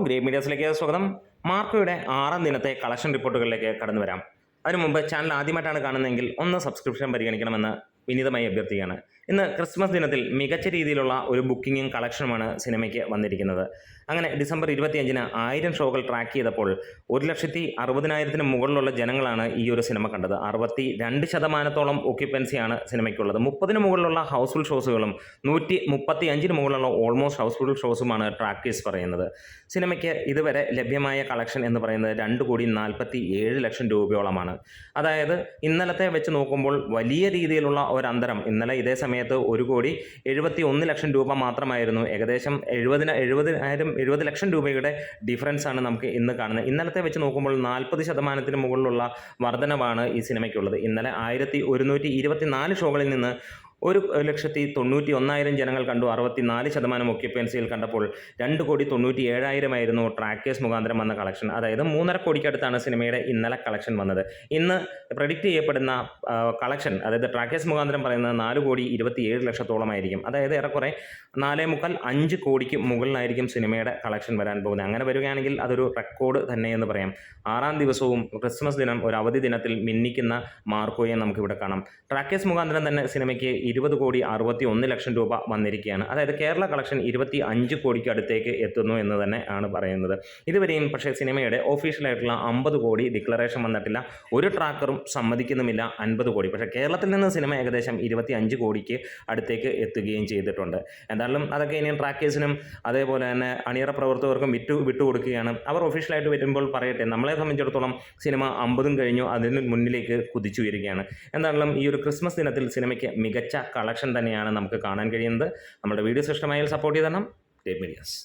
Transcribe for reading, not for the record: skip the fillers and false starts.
Great മീഡിയാസിലേക്ക് സ്വാഗതം. മാർക്കോയുടെ 6ാം ദിനത്തെ collection റിപ്പോർട്ടുകളിലേക്ക് കടന്നു വരാം. അതിനു മുമ്പ് ചാനൽ ആദ്യമായിട്ടാണ് കാണുന്നതെങ്കിൽ ഒന്ന് സബ്സ്ക്രിപ്ഷൻ പരിഗണിക്കണമെന്ന് വിനീതമായി അഭ്യർത്ഥിക്കുകയാണ്. ഇന്ന് ക്രിസ്മസ് ദിനത്തിൽ മികച്ച രീതിയിലുള്ള ഒരു ബുക്കിങ്ങും കളക്ഷനുമാണ് സിനിമയ്ക്ക് വന്നിരിക്കുന്നത്. അങ്ങനെ ഡിസംബർ 25-ന് 1000 ഷോകൾ ട്രാക്ക് ചെയ്തപ്പോൾ 1,60,000-ന് മുകളിലുള്ള ജനങ്ങളാണ് ഈ ഒരു സിനിമ കണ്ടത്. 62% ഒക്യുപ്പൻസിയാണ് സിനിമയ്ക്കുള്ളത്. 30-ന് മുകളിലുള്ള ഹൗസ്ഫുൾ ഷോസുകളും 135-ന് മുകളിലുള്ള ഓൾമോസ്റ്റ് ഹൗസ്ഫുൾ ഷോസുമാണ് ട്രാക്കേഴ്സ് പറയുന്നത്. സിനിമയ്ക്ക് ഇതുവരെ ലഭ്യമായ കളക്ഷൻ എന്ന് പറയുന്നത് 2,47,00,000 രൂപയോളമാണ്. അതായത് ഇന്നലത്തെ വെച്ച് നോക്കുമ്പോൾ വലിയ രീതിയിലുള്ള ഒരന്തരം. ഇന്നലെ ഇതേ സമയത്ത് 1,71,00,000 രൂപ മാത്രമായിരുന്നു. ഏകദേശം 70 ലക്ഷം രൂപയുടെ ഡിഫറൻസ് ആണ് നമുക്ക് ഇന്ന് കാണുന്നത്. ഇന്നലത്തെ വെച്ച് നോക്കുമ്പോൾ 40% മുകളിലുള്ള വർധനവാണ് ഈ സിനിമയ്ക്കുള്ളത്. ഇന്നലെ 1,124 ഷോകളിൽ നിന്ന് 1,91,000 ജനങ്ങൾ കണ്ടു. 64% ഒക്യുപ്പൻസിയിൽ കണ്ടപ്പോൾ 2,97,000 ആയിരുന്നു ട്രാക്കേഴ്സ് മുഖാന്തരം വന്ന കളക്ഷൻ. അതായത് 3.5 കോടിക്കടുത്താണ് സിനിമയുടെ ഇന്നലെ കളക്ഷൻ വന്നത്. ഇന്ന് പ്രെഡിക്റ്റ് ചെയ്യപ്പെടുന്ന കളക്ഷൻ, അതായത് ട്രാക്കേഴ്സ് മുഖാന്തരം പറയുന്നത് 4,27,00,000-ഓളമായിരിക്കും. അതായത് ഏറെക്കുറെ 4.25 കോടിക്ക് മുകളിലായിരിക്കും സിനിമയുടെ കളക്ഷൻ വരാൻ പോകുന്നത്. അങ്ങനെ വരികയാണെങ്കിൽ അതൊരു റെക്കോർഡ് തന്നെയെന്ന് പറയാം. 6ാം ദിവസവും ക്രിസ്മസ് ദിനം ഒരു അവധി ദിനത്തിൽ മിന്നിക്കുന്ന മാർക്കോയെ നമുക്കിവിടെ കാണാം. ട്രാക്കേഴ്സ് മുഖാന്തരം തന്നെ സിനിമയ്ക്ക് 20,61,00,000 രൂപ വന്നിരിക്കുകയാണ്. അതായത് കേരള കളക്ഷൻ 25 കോടിക്ക് അടുത്തേക്ക് എത്തുന്നു എന്ന് തന്നെ ആണ് പറയുന്നത്. ഇതുവരെയും പക്ഷേ സിനിമയുടെ ഒഫീഷ്യലായിട്ടുള്ള 50 കോടി ഡിക്ലറേഷൻ വന്നിട്ടില്ല. ഒരു ട്രാക്കറും സമ്മതിക്കുന്നുമില്ല 50 കോടി. പക്ഷേ കേരളത്തിൽ നിന്ന് സിനിമ ഏകദേശം 25 കോടിക്ക് അടുത്തേക്ക് എത്തുകയും ചെയ്തിട്ടുണ്ട്. എന്തായാലും അതൊക്കെ ഇനിയും ട്രാക്കേഴ്സിനും അതേപോലെ തന്നെ അണിയറ പ്രവർത്തകർക്കും വിട്ടുകൊടുക്കുകയാണ്. അവർ ഒഫീഷ്യലായിട്ട് വരുമ്പോൾ പറയട്ടെ. നമ്മളെ സംബന്ധിച്ചിടത്തോളം സിനിമ 50 കഴിഞ്ഞു, അതിന് മുന്നിലേക്ക് കുതിച്ചു വരികയാണ്. എന്തായാലും ഈ ഒരു ക്രിസ്മസ് ദിനത്തിൽ സിനിമയ്ക്ക് മികച്ച കളക്ഷൻ തന്നെയാണ് നമുക്ക് കാണാൻ കഴിയുന്നത്. നമ്മുടെ വീഡിയോസ് ഇഷ്ടമായാൽ സപ്പോർട്ട് ചെയ്ത് തരണം. Great medias.